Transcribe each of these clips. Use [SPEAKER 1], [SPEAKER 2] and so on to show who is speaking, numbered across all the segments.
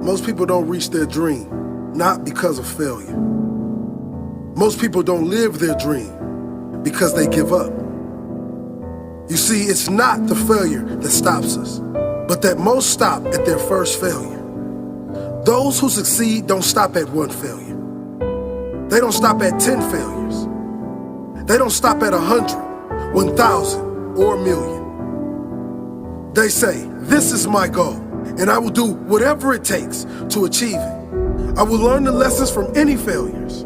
[SPEAKER 1] Most people don't reach their dream, not because of failure. Most people don't live their dream because they give up. You see, it's not the failure that stops us, but that most stop at their first failure. Those who succeed don't stop at one failure. They don't stop at 10 failures. They don't stop at 100, 1,000, or 1,000,000. They say, this is my goal, and I will do whatever it takes to achieve it. I will learn the lessons from any failures.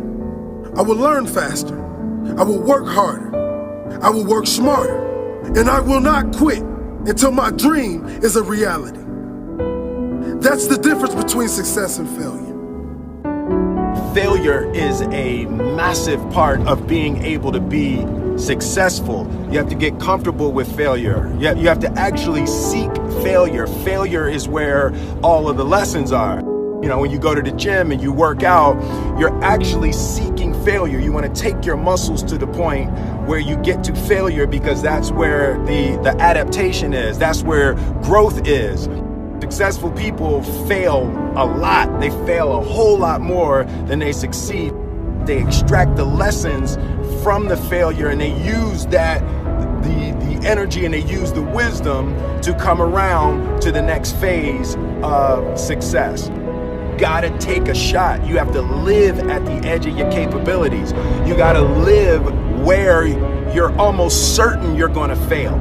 [SPEAKER 1] I will learn faster. I will work harder. I will work smarter. And I will not quit until my dream is a reality. That's the difference between success and failure.
[SPEAKER 2] Failure is a massive part of being able to be successful. You have to get comfortable with failure. You have to actually seek failure. Failure is where all of the lessons are. You know, when you go to the gym and you work out, you're actually seeking failure. You want to take your muscles to the point where you get to failure, because that's where the adaptation is. That's where growth is. Successful people fail a lot. They fail a whole lot more than they succeed. They extract the lessons from the failure, and they use that, the energy, and they use the wisdom to come around to the next phase of success. Gotta take a shot. You have to live at the edge of your capabilities. You gotta live where you're almost certain you're gonna fail.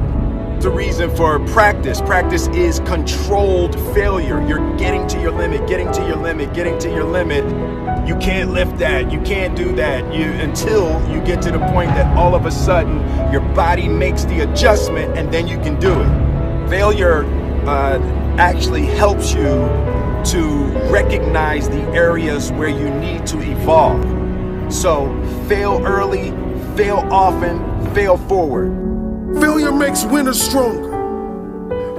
[SPEAKER 2] The reason for practice. Practice is controlled failure. You're getting to your limit, getting to your limit, getting to your limit. You can't lift that, you can't do that, until you get to the point that all of a sudden your body makes the adjustment, and then you can do it. Failure actually helps you to recognize the areas where you need to evolve. So fail early, fail often, fail forward.
[SPEAKER 1] Failure makes winners stronger.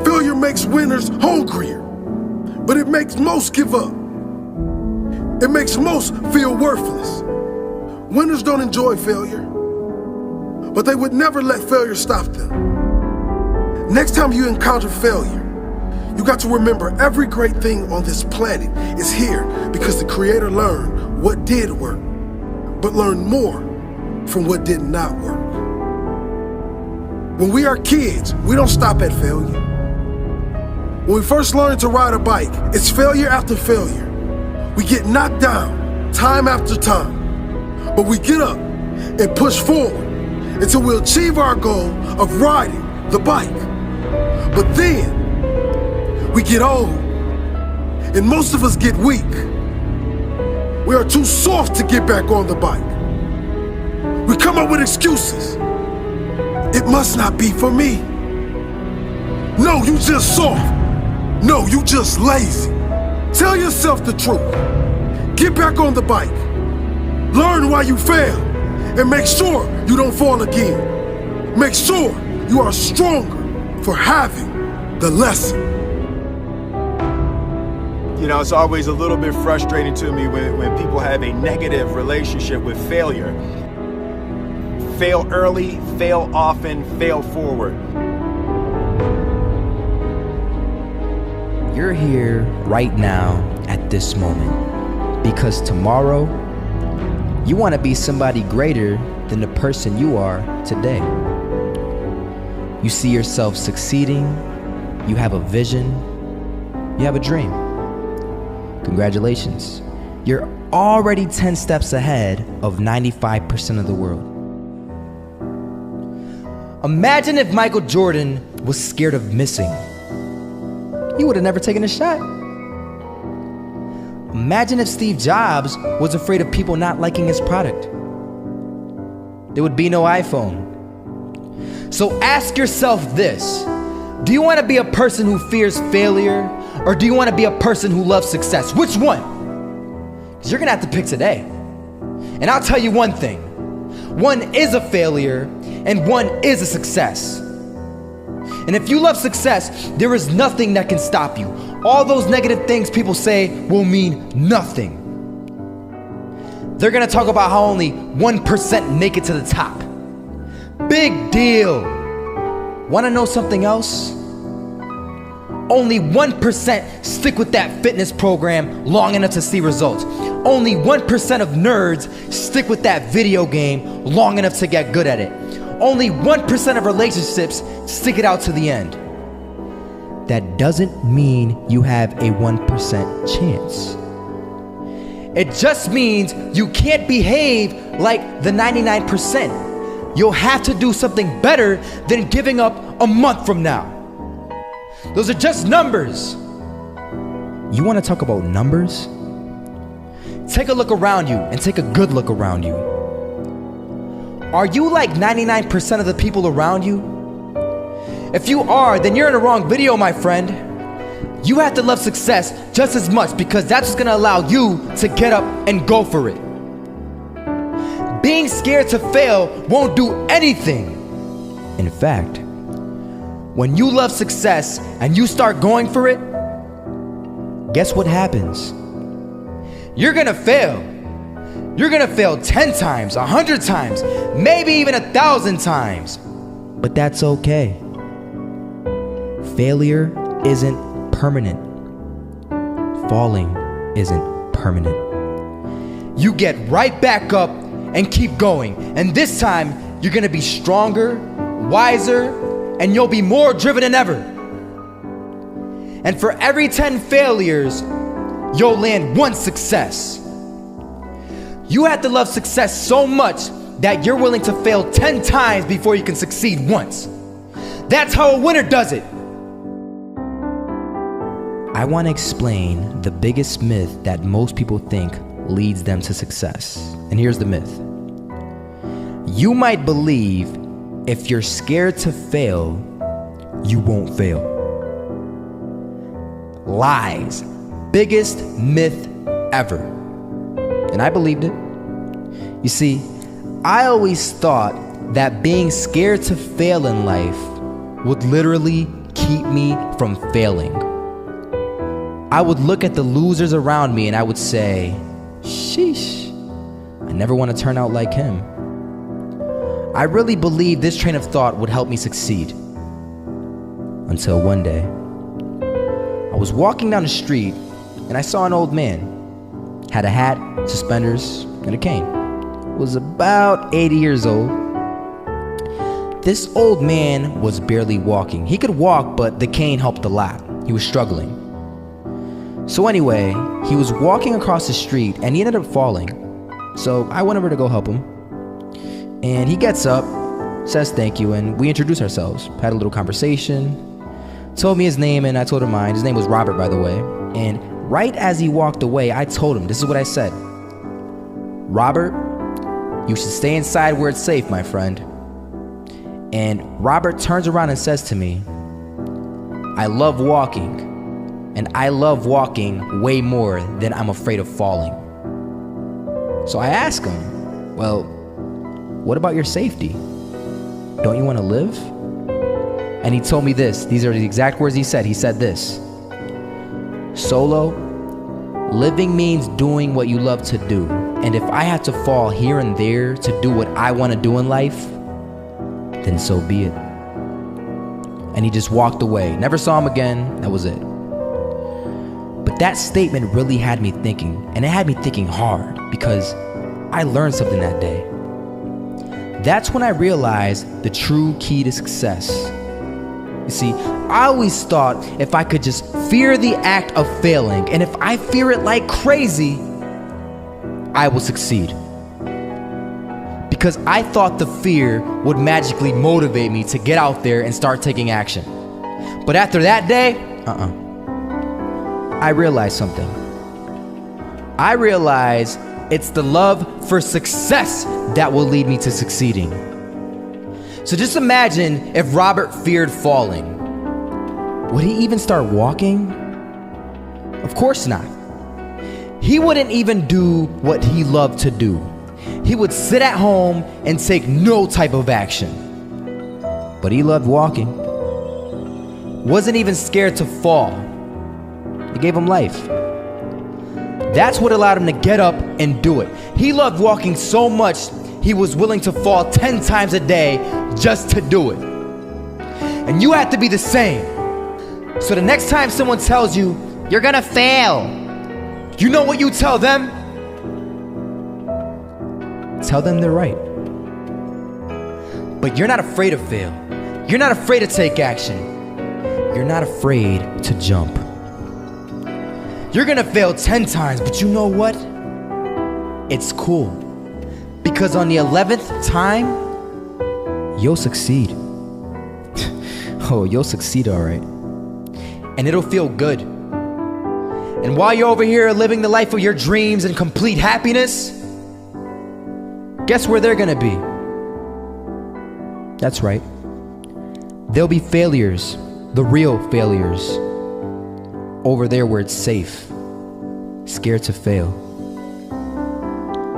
[SPEAKER 1] Failure makes winners hungrier. But it makes most give up. It makes most feel worthless. Winners don't enjoy failure, but they would never let failure stop them. Next time you encounter failure, you got to remember every great thing on this planet is here because the Creator learned what did work, but learned more from what did not work. When we are kids, we don't stop at failure. When we first learn to ride a bike, it's failure after failure. We get knocked down time after time, but we get up and push forward until we achieve our goal of riding the bike. But then we get old, and most of us get weak. We are too soft to get back on the bike. We come up with excuses. It must not be for me. No, you just soft. No, you just lazy. Tell yourself the truth. Get back on the bike. Learn why you failed, and make sure you don't fall again. Make sure you are stronger for having the lesson.
[SPEAKER 2] You know, it's always a little bit frustrating to me when people have a negative relationship with failure. Fail early, fail often, fail forward.
[SPEAKER 3] You're here right now at this moment because tomorrow you want to be somebody greater than the person you are today. You see yourself succeeding, you have a vision, you have a dream. Congratulations. You're already 10 steps ahead of 95% of the world. Imagine if Michael Jordan was scared of missing. He would have never taken a shot. Imagine if Steve Jobs was afraid of people not liking his product. There would be no iPhone. So ask yourself this: do you want to be a person who fears failure, or do you want to be a person who loves success? Which one? Because you're gonna have to pick today. And I'll tell you one thing: one is a failure and one is a success. And if you love success, there is nothing that can stop you. All those negative things people say will mean nothing. They're gonna talk about how only 1% make it to the top. Big deal. Wanna know something else? Only 1% stick with that fitness program long enough to see results. Only 1% of nerds stick with that video game long enough to get good at it. Only 1% of relationships stick it out to the end. That doesn't mean you have a 1% chance. It just means you can't behave like the 99%. You'll have to do something better than giving up a month from now. Those are just numbers. You want to talk about numbers? Take a look around you and take a good look around you. Are you like 99% of the people around you? If you are, then you're in the wrong video, my friend. You have to love success just as much because that's what's gonna allow you to get up and go for it. Being scared to fail won't do anything. In fact, when you love success and you start going for it, guess what happens? You're gonna fail. You're gonna fail 10 times, 100 times, maybe even 1,000 times. But that's okay. Failure isn't permanent. Falling isn't permanent. You get right back up and keep going. And this time, you're gonna be stronger, wiser, and you'll be more driven than ever. And for every 10 failures, you'll land one success. You have to love success so much that you're willing to fail 10 times before you can succeed once. That's how a winner does it. I want to explain the biggest myth that most people think leads them to success. And here's the myth. You might believe if you're scared to fail, you won't fail. Lies. Biggest myth ever. And I believed it. You see, I always thought that being scared to fail in life would literally keep me from failing. I would look at the losers around me and I would say, sheesh, I never want to turn out like him. I really believed this train of thought would help me succeed. Until one day, I was walking down the street and I saw an old man. Had a hat, suspenders, and a cane. Was about 80 years old. This old man was barely walking. He could walk, but the cane helped a lot. He was struggling. So anyway, he was walking across the street and he ended up falling. So I went over to go help him. And he gets up, says thank you, and we introduced ourselves. Had a little conversation. Told me his name and I told him mine. His name was Robert, by the way. And right as he walked away, I told him, this is what I said. Robert, you should stay inside where it's safe, my friend. And Robert turns around and says to me, I love walking. And I love walking way more than I'm afraid of falling. So I asked him, well, what about your safety? Don't you want to live? And he told me this. These are the exact words he said. He said this. Solo, living means doing what you love to do. And if I have to fall here and there to do what I want to do in life, then so be it. And he just walked away. Never saw him again. That was it. But that statement really had me thinking, and it had me thinking hard because I learned something that day. That's when I realized the true key to success. You see, I always thought if I could just fear the act of failing, and if I fear it like crazy, I will succeed. Because I thought the fear would magically motivate me to get out there and start taking action. But after that day, I realized something. I realized it's the love for success that will lead me to succeeding. So just imagine if Robert feared falling. Would he even start walking? Of course not. He wouldn't even do what he loved to do. He would sit at home and take no type of action. But he loved walking. Wasn't even scared to fall. It gave him life. That's what allowed him to get up and do it. He loved walking so much, he was willing to fall 10 times a day just to do it. And you have to be the same. So the next time someone tells you, you're gonna fail, you know what you tell them? Tell them they're right. But you're not afraid to fail. You're not afraid to take action. You're not afraid to jump. You're gonna fail 10 times, but you know what? It's cool. Because on the 11th time, you'll succeed. Oh, you'll succeed, all right. And it'll feel good. And while you're over here living the life of your dreams and complete happiness, guess where they're gonna be? That's right. They'll be failures, the real failures, over there where it's safe, scared to fail.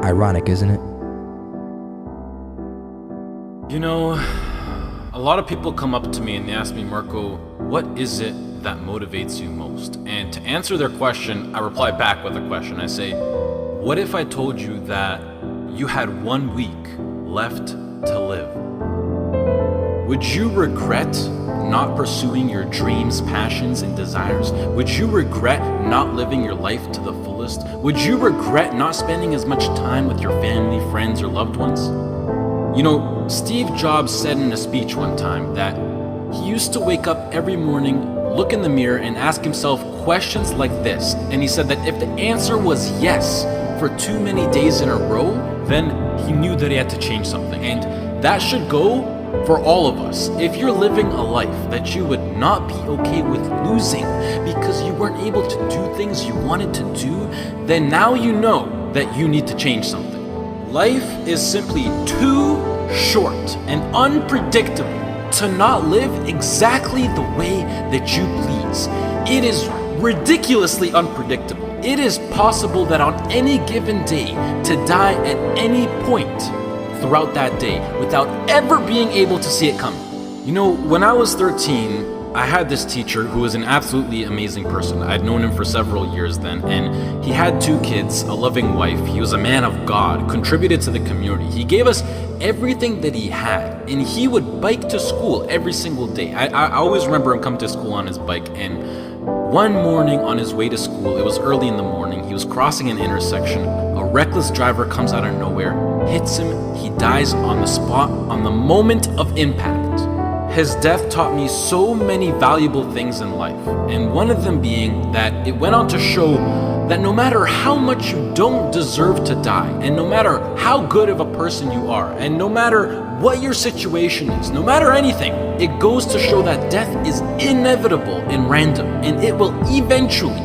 [SPEAKER 3] Ironic, isn't it?
[SPEAKER 4] You know, a lot of people come up to me and they ask me, Marco, what is it that motivates you most? And to answer their question, I reply back with a question. I say, what if I told you that you had 1 week left to live? Would you regret not pursuing your dreams, passions, and desires? Would you regret not living your life to the fullest? Would you regret not spending as much time with your family, friends, or loved ones? You know, Steve Jobs said in a speech one time that he used to wake up every morning, look in the mirror, and ask himself questions like this. And he said that if the answer was yes for too many days in a row, then he knew that he had to change something. And that should go for all of us. If you're living a life that you would not be okay with losing because you weren't able to do things you wanted to do, then now you know that you need to change something. Life is simply too short and unpredictable to not live exactly the way that you please. It is ridiculously unpredictable. It is possible that on any given day to die at any point throughout that day without ever being able to see it coming. You know, when I was 13, I had this teacher who was an absolutely amazing person. I'd known him for several years then, and he had 2 kids, a loving wife. He was a man of God, contributed to the community. He gave us everything that he had, and he would bike to school every single day. I always remember him coming to school on his bike, and one morning on his way to school, it was early in the morning, he was crossing an intersection. A reckless driver comes out of nowhere, hits him, he dies on the spot, on the moment of impact. His death taught me so many valuable things in life, and one of them being that it went on to show that no matter how much you don't deserve to die, and no matter how good of a person you are, and no matter what your situation is, no matter anything, it goes to show that death is inevitable and random, and it will eventually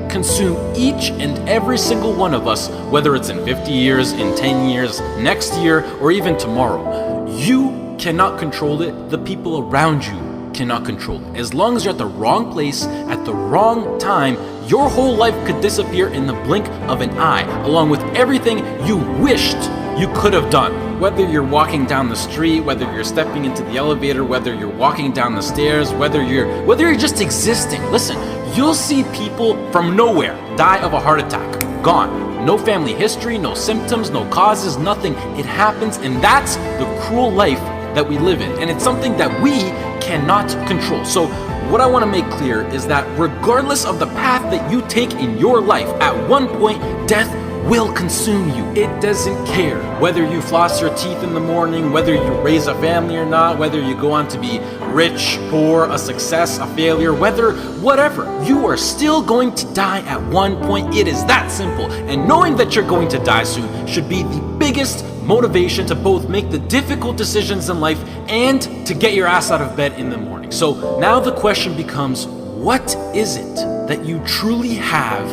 [SPEAKER 4] consume each and every single one of us, whether it's in 50 years, in 10 years, next year, or even tomorrow. You cannot control it. The people around you cannot control it. As long as you're at the wrong place at the wrong time, your whole life could disappear in the blink of an eye, along with everything you wished you could have done. Whether you're walking down the street, whether you're stepping into the elevator, whether you're walking down the stairs, whether you're just existing. Listen, you'll see people from nowhere die of a heart attack. Gone. No family history, no symptoms, no causes, nothing. It happens, and that's the cruel life that we live in, and it's something that we cannot control. So what I want to make clear is that regardless of the path that you take in your life, at one point death will consume you. It doesn't care whether you floss your teeth in the morning, whether you raise a family or not, whether you go on to be rich, poor, a success, a failure, whatever, you are still going to die at one point. It is that simple. And knowing that you're going to die soon should be the biggest motivation to both make the difficult decisions in life and to get your ass out of bed in the morning. So now the question becomes, what is it that you truly have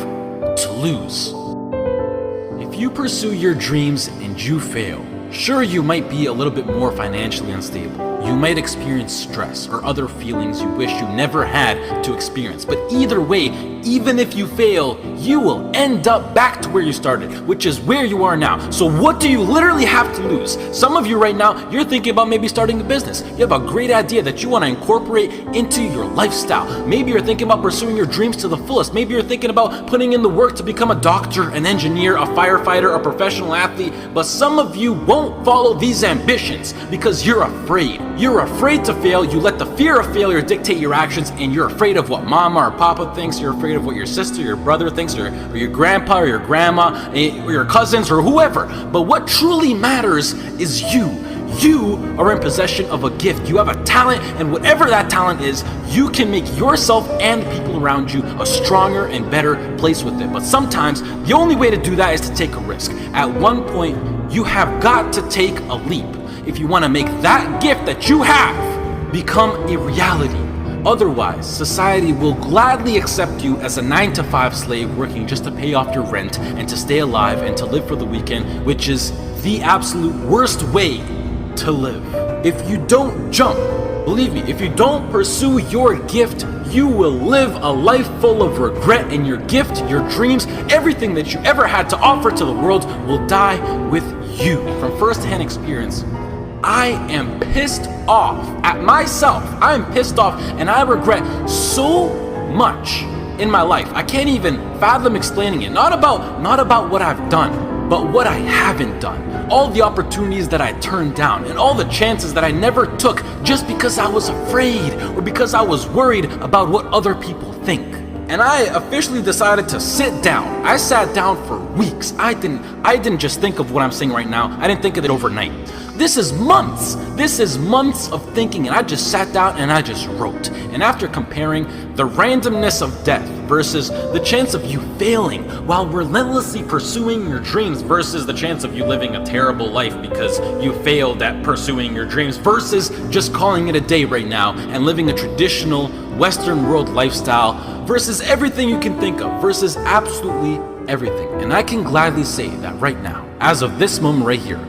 [SPEAKER 4] to lose? If you pursue your dreams and you fail, sure, you might be a little bit more financially unstable. You might experience stress or other feelings you wish you never had to experience. But either way, even if you fail, you will end up back to where you started, which is where you are now. So what do you literally have to lose? Some of you right now, you're thinking about maybe starting a business. You have a great idea that you want to incorporate into your lifestyle. Maybe you're thinking about pursuing your dreams to the fullest. Maybe you're thinking about putting in the work to become a doctor, an engineer, a firefighter, a professional athlete. But some of you won't follow these ambitions because you're afraid. You're afraid to fail. You let the fear of failure dictate your actions, and you're afraid of what mama or papa thinks. You're afraid of what your sister, your brother thinks, or your grandpa or your grandma, or your cousins, or whoever. But what truly matters is you. You are in possession of a gift. You have a talent, and whatever that talent is, you can make yourself and the people around you a stronger and better place with it. But sometimes the only way to do that is to take a risk. At one point, you have got to take a leap if you want to make that gift that you have become a reality. Otherwise, society will gladly accept you as a 9-to-5 slave working just to pay off your rent and to stay alive and to live for the weekend, which is the absolute worst way to live. If you don't jump, believe me, if you don't pursue your gift, you will live a life full of regret, and your gift, your dreams, everything that you ever had to offer to the world will die with you. From first-hand experience, I am pissed off at myself. I am pissed off, and I regret so much in my life. I can't even fathom explaining it. Not about what I've done, but what I haven't done. All the opportunities that I turned down, and all the chances that I never took just because I was afraid or because I was worried about what other people think. And I officially decided to sit down. I sat down for weeks. I didn't just think of what I'm saying right now. I didn't think of it overnight. This is months. This is months of thinking, and I just sat down and I just wrote. And after comparing the randomness of death versus the chance of you failing while relentlessly pursuing your dreams versus the chance of you living a terrible life because you failed at pursuing your dreams versus just calling it a day right now and living a traditional Western world lifestyle versus everything you can think of versus absolutely everything. And I can gladly say that right now, as of this moment right here,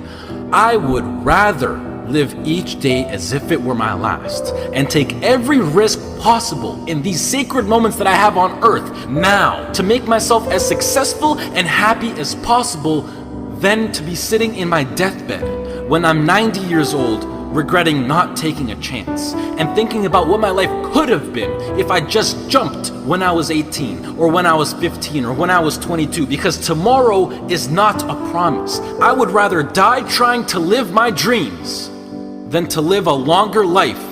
[SPEAKER 4] I would rather live each day as if it were my last and take every risk possible in these sacred moments that I have on earth now to make myself as successful and happy as possible than to be sitting in my deathbed when I'm 90 years old regretting not taking a chance and thinking about what my life could have been if I just jumped when I was 18 or when I was 15 or when I was 22, because tomorrow is not a promise. I would rather die trying to live my dreams than to live a longer life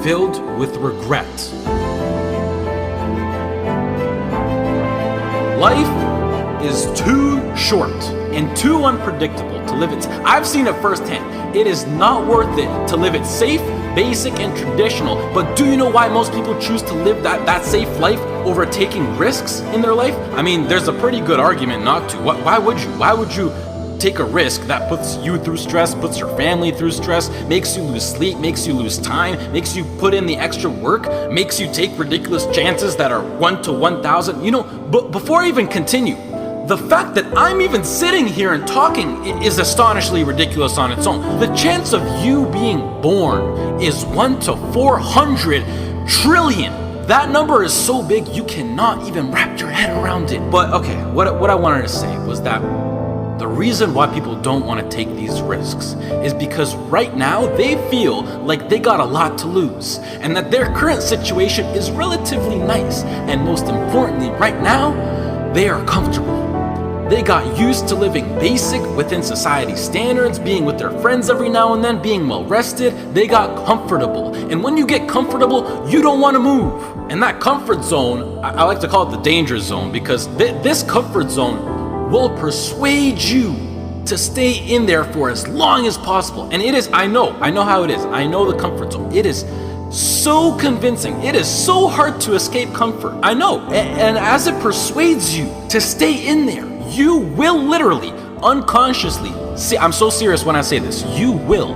[SPEAKER 4] filled with regret. Life is too short and too unpredictable to live it. I've seen it firsthand. It is not worth it to live it safe, basic, and traditional. But do you know why most people choose to live that safe life over taking risks in their life? I mean, there's a pretty good argument not to. Why would you? Why would you take a risk that puts you through stress, puts your family through stress, makes you lose sleep, makes you lose time, makes you put in the extra work, makes you take ridiculous chances that are 1 to 1,000? You know, but before I even continue, the fact that I'm even sitting here and talking is astonishingly ridiculous on its own. The chance of you being born is 1 to 400 trillion. That number is so big you cannot even wrap your head around it. But okay, what I wanted to say was that the reason why people don't want to take these risks is because right now they feel like they got a lot to lose and that their current situation is relatively nice. And most importantly, right now, they are comfortable. They got used to living basic within society standards, being with their friends every now and then, being well rested. They got comfortable. And when you get comfortable, you don't want to move. And that comfort zone, I like to call it the danger zone, because this comfort zone will persuade you to stay in there for as long as possible. And it is, I know how it is. I know the comfort zone. It is so convincing. It is so hard to escape comfort. I know. And as it persuades you to stay in there, you will literally, unconsciously, see, I'm so serious when I say this, you will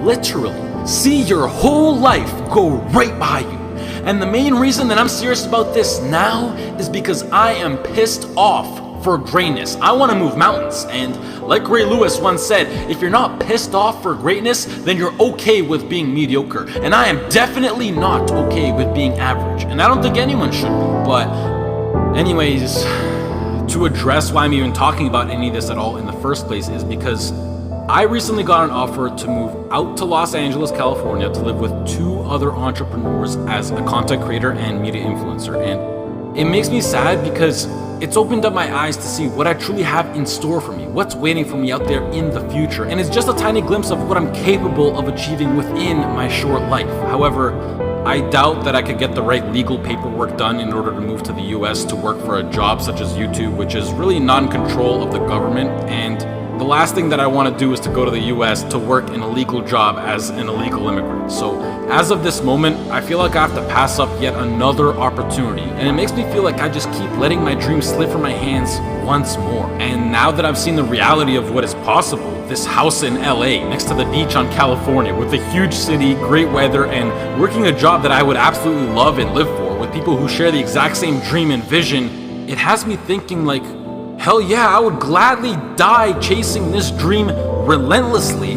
[SPEAKER 4] literally see your whole life go right by you. And the main reason that I'm serious about this now is because I am pissed off for greatness. I want to move mountains. And like Ray Lewis once said, if you're not pissed off for greatness, then you're okay with being mediocre. And I am definitely not okay with being average. And I don't think anyone should be. But anyways, to address why I'm even talking about any of this at all in the first place is because I recently got an offer to move out to Los Angeles, California to live with 2 other entrepreneurs as a content creator and media influencer. And it makes me sad because it's opened up my eyes to see what I truly have in store for me, what's waiting for me out there in the future, and it's just a tiny glimpse of what I'm capable of achieving within my short life. However, I doubt that I could get the right legal paperwork done in order to move to the US to work for a job such as YouTube, which is really not in control of the government, and the last thing that I want to do is to go to the US to work in a legal job as an illegal immigrant. So as of this moment, I feel like I have to pass up yet another opportunity, and it makes me feel like I just keep letting my dreams slip from my hands once more. And now that I've seen the reality of what is possible, this house in LA next to the beach on California with a huge city, great weather, and working a job that I would absolutely love and live for with people who share the exact same dream and vision, it has me thinking like, hell yeah, I would gladly die chasing this dream relentlessly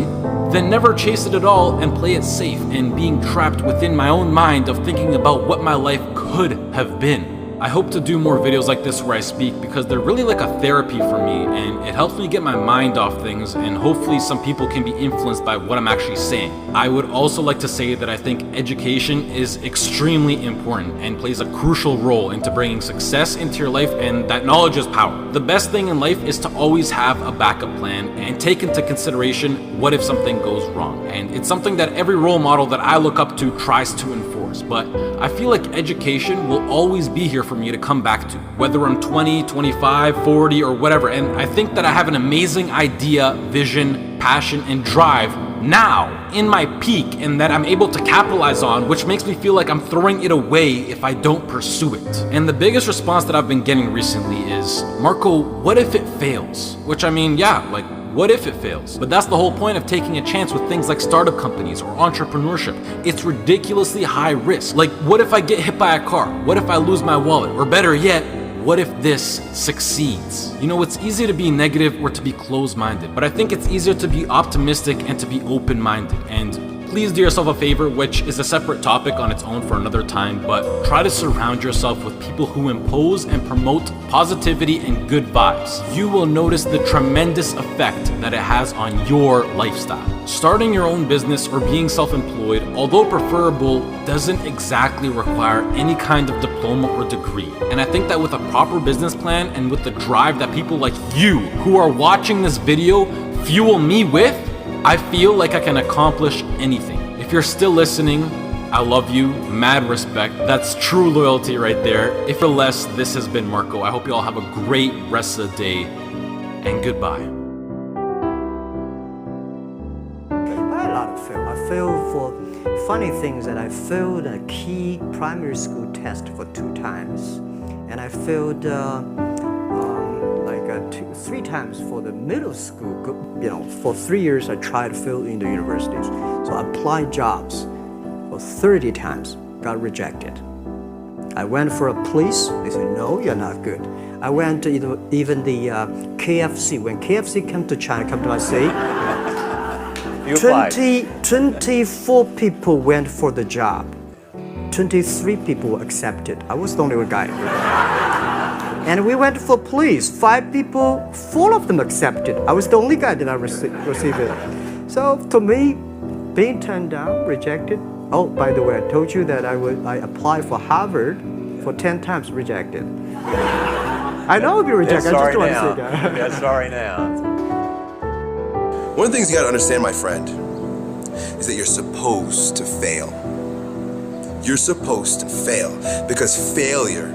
[SPEAKER 4] than never chase it at all and play it safe and being trapped within my own mind of thinking about what my life could have been. I hope to do more videos like this where I speak because they're really like a therapy for me, and it helps me get my mind off things, and hopefully some people can be influenced by what I'm actually saying. I would also like to say that I think education is extremely important and plays a crucial role into bringing success into your life, and that knowledge is power. The best thing in life is to always have a backup plan and take into consideration what if something goes wrong. And it's something that every role model that I look up to tries to enforce, but I feel like education will always be here for me to come back to, whether I'm 20, 25, 40, or whatever. And I think that I have an amazing idea, vision, passion, and drive now in my peak, and that I'm able to capitalize on, which makes me feel like I'm throwing it away if I don't pursue it. And the biggest response that I've been getting recently is, Marco, what if it fails? Which, I mean, yeah, like, what if it fails? But that's the whole point of taking a chance with things like startup companies or entrepreneurship. It's ridiculously high risk. Like, what if I get hit by a car? What if I lose my wallet? Or better yet, what if this succeeds? You know, it's easy to be negative or to be closed-minded, but I think it's easier to be optimistic and to be open-minded. And please do yourself a favor, which is a separate topic on its own for another time, but try to surround yourself with people who impose and promote positivity and good vibes. You will notice the tremendous effect that it has on your lifestyle. Starting your own business or being self-employed, although preferable, doesn't exactly require any kind of diploma or degree. And I think that with a proper business plan and with the drive that people like you who are watching this video fuel me with, I feel like I can accomplish anything. If you're still listening, I love you, mad respect. That's true loyalty right there. If you're less, this has been Marco. I hope you all have a great rest of the day, and goodbye.
[SPEAKER 5] I had a lot of fail. I failed for funny things that I failed a key primary school test for 2 times. And I failed 3 times for the middle school. You know, for 3 years I tried to fill in the universities. So I applied jobs for 30 times, got rejected. I went for a police, they said, no, you're not good. I went to even the KFC. When KFC came to China, come to my city, 24 people went for the job. 23 people were accepted. I was the only one guy. And we went for police. 5 people, 4 of them accepted. I was the only guy that I received it. So to me, being turned down, rejected. Oh, by the way, I told you that I applied for Harvard for 10 times, rejected. I know I'll be rejected. I just want to say that.
[SPEAKER 6] Yeah, sorry now.
[SPEAKER 7] One of the things you gotta understand, my friend, is that you're supposed to fail. You're supposed to fail because failure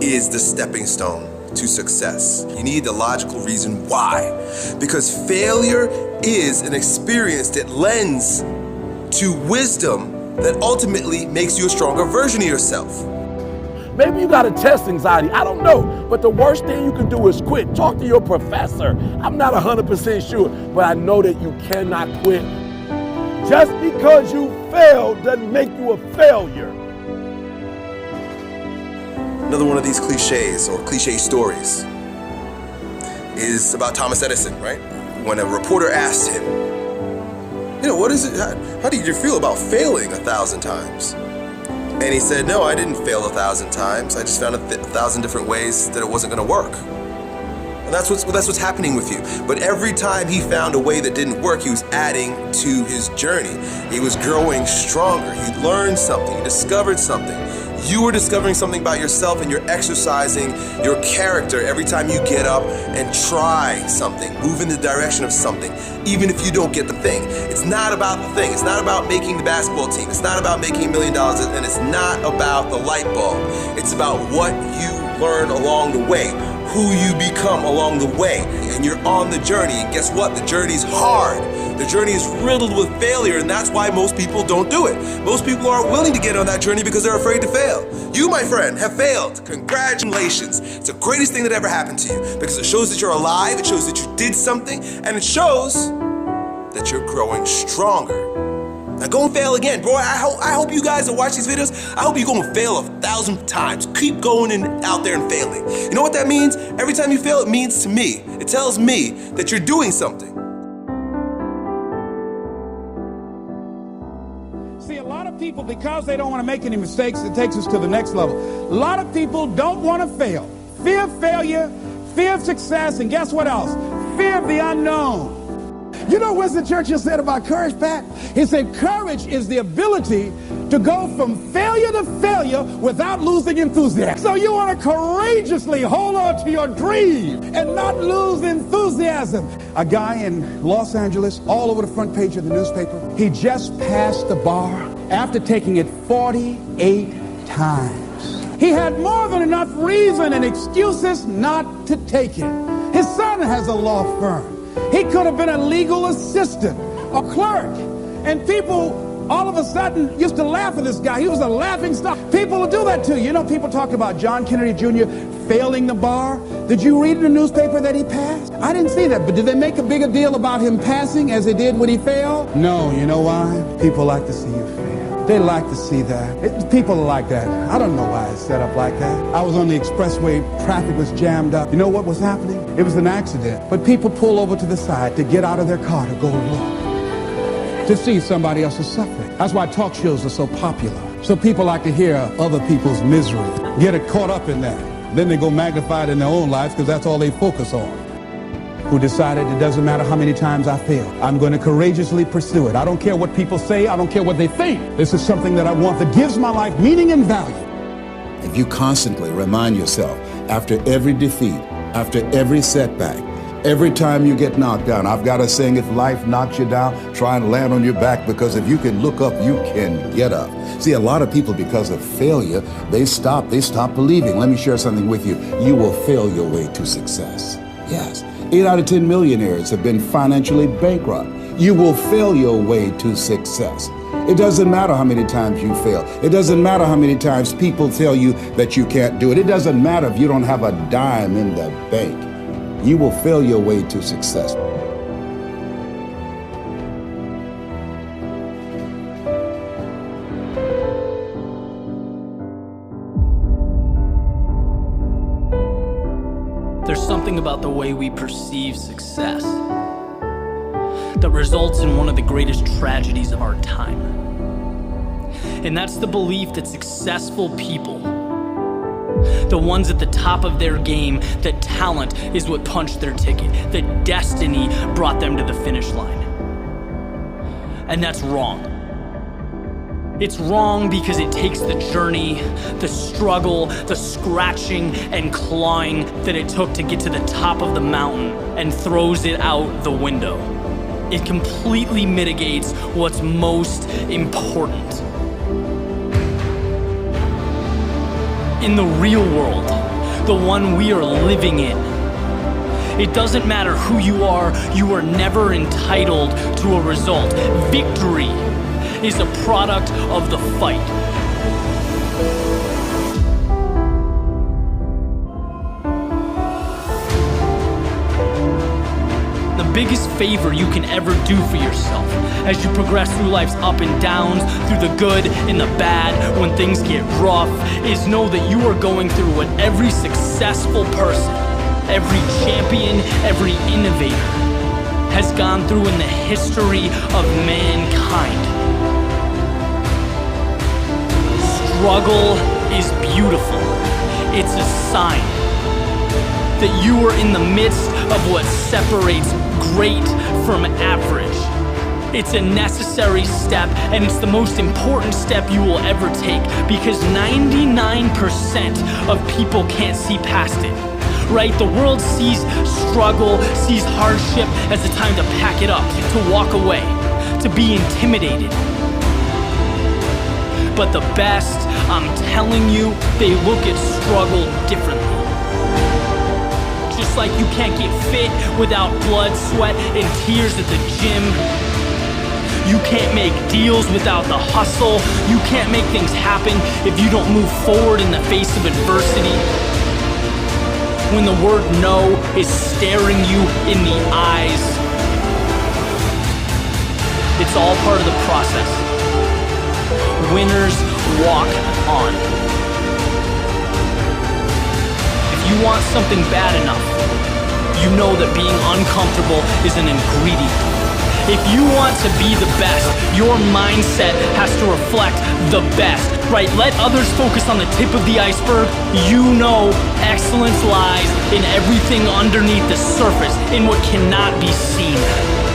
[SPEAKER 7] is the stepping stone to success. You need the logical reason why. Because failure is an experience that lends to wisdom that ultimately makes you a stronger version of yourself.
[SPEAKER 8] Maybe you got a test anxiety, I don't know. But the worst thing you can do is quit. Talk to your professor. I'm not 100% sure, but I know that you cannot quit. Just because you failed doesn't make you a failure.
[SPEAKER 7] Another one of these cliches or cliche stories is about Thomas Edison, right? When a reporter asked him, you know, what is it, how did you feel about failing 1,000 times? And he said, no, I didn't fail 1,000 times. I just found 1,000 different ways that it wasn't gonna work. And that's what's happening with you. But every time he found a way that didn't work, he was adding to his journey. He was growing stronger. He learned something, he discovered something. You are discovering something about yourself, and you're exercising your character every time you get up and try something, move in the direction of something, even if you don't get the thing. It's not about the thing. It's not about making the basketball team. It's not about making $1 million, and it's not about the light bulb. It's about what you learn along the way, who you become along the way, and you're on the journey. And guess what? The journey's hard. The journey is riddled with failure, and that's why most people don't do it. Most people aren't willing to get on that journey because they're afraid to fail. You, my friend, have failed. Congratulations. It's the greatest thing that ever happened to you because it shows that you're alive, it shows that you did something, and it shows that you're growing stronger. Now go and fail again, bro. I hope you guys that watch these videos, I hope you go and fail 1,000 times. Keep going out there and failing. You know what that means? Every time you fail, it means to me, it tells me that you're doing something.
[SPEAKER 6] See, a lot of people, because they don't want to make any mistakes, it takes us to the next level. A lot of people don't want to fail. Fear of failure, fear of success, and guess what else? Fear of the unknown. You know what Winston Churchill said about courage, Pat? He said, courage is the ability to go from failure to failure without losing enthusiasm. So you want to courageously hold on to your dream and not lose enthusiasm. A guy in Los Angeles, all over the front page of the newspaper, he just passed the bar after taking it 48 times. He had more than enough reason and excuses not to take it. His son has a law firm. He could have been a legal assistant, a clerk. And people all of a sudden used to laugh at this guy. He was a laughing stock. People will do that to you. You know, people talk about John Kennedy Jr. failing the bar. Did you read in the newspaper that he passed? I didn't see that, but did they make a bigger deal about him passing as they did when he failed? No, you know why? People like to see you fail. They like to see that. People are like that. I don't know why it's set up like that. I was on the expressway, traffic was jammed up. You know what was happening? It was an accident. But people pull over to the side to get out of their car to go look, to see somebody else's suffering. That's why talk shows are so popular. So people like to hear other people's misery, get it caught up in that. Then they go magnify it in their own lives because that's all they focus on. Who decided it doesn't matter how many times I fail. I'm going to courageously pursue it. I don't care what people say. I don't care what they think. This is something that I want that gives my life meaning and value.
[SPEAKER 9] If you constantly remind yourself after every defeat, after every setback, every time you get knocked down, I've got a saying, if life knocks you down, try and land on your back, because if you can look up, you can get up. See, a lot of people, because of failure, they stop believing. Let me share something with you. You will fail your way to success. Yes. 8 out of 10 millionaires have been financially bankrupt. You will fail your way to success. It doesn't matter how many times you fail. It doesn't matter how many times people tell you that you can't do it. It doesn't matter if you don't have a dime in the bank. You will fail your way to success.
[SPEAKER 10] There's something about the way we perceive success that results in one of the greatest tragedies of our time. And that's the belief that successful people, the ones at the top of their game, that talent is what punched their ticket, that destiny brought them to the finish line. And that's wrong. It's wrong because it takes the journey, the struggle, the scratching and clawing that it took to get to the top of the mountain and throws it out the window. It completely mitigates what's most important. In the real world, the one we are living in, it doesn't matter who you are never entitled to a result. Victory is a product of the fight. The biggest favor you can ever do for yourself as you progress through life's up and downs, through the good and the bad, when things get rough, is know that you are going through what every successful person, every champion, every innovator has gone through in the history of mankind. Struggle is beautiful. It's a sign that you are in the midst of what separates great from average. It's a necessary step, and it's the most important step you will ever take, because 99% of people can't see past it. Right? The world sees struggle, sees hardship as a time to pack it up, to walk away, to be intimidated. But the best, I'm telling you, they look at struggle differently. Just like you can't get fit without blood, sweat, and tears at the gym. You can't make deals without the hustle. You can't make things happen if you don't move forward in the face of adversity. When the word no is staring you in the eyes, it's all part of the process. Winners walk on. If you want something bad enough, you know that being uncomfortable is an ingredient. If you want to be the best, your mindset has to reflect the best, right? Let others focus on the tip of the iceberg. You know excellence lies in everything underneath the surface, in what cannot be seen.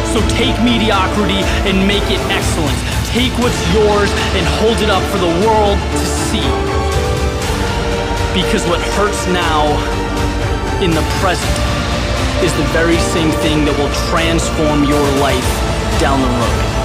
[SPEAKER 10] So take mediocrity and make it excellence. Take what's yours and hold it up for the world to see. Because what hurts now in the present is the very same thing that will transform your life down the road.